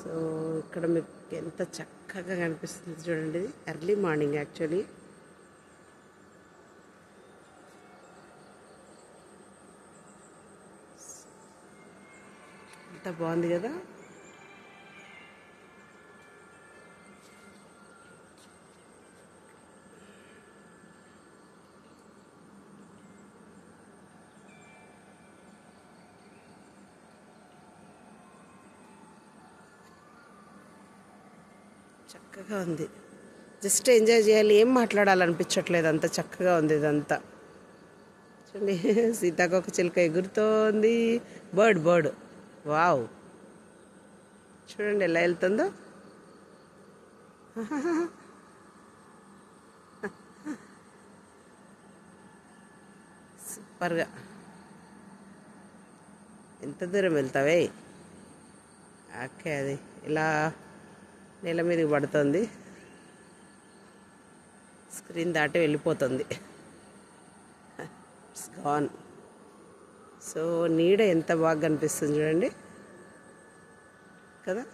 So ఇక్కడ మీకు ఎంత చక్కగా కనిపిస్తుంది చూడండి. Early morning actually. ఎంత బాగుంది కదా. చక్కగా ఉంది. జస్ట్ ఎంజాయ్ చేయాలి, ఏం మాట్లాడాలనిపించట్లేదు, అంత చక్కగా ఉంది ఇదంతా. చూడండి, సీతాకోక చిలుక ఎగురుతోంది. బర్డ్ వావ్, చూడండి ఎలా వెళ్తుందో. సూపర్గా. ఎంత దూరం వెళ్తావే. ఓకే, అది ఇలా నేల మీదకి పడుతుంది, స్క్రీన్ దాటి వెళ్ళిపోతుంది. It's gone. సో నీడ ఎంత బాగా కనిపిస్తుంది చూడండి కదా.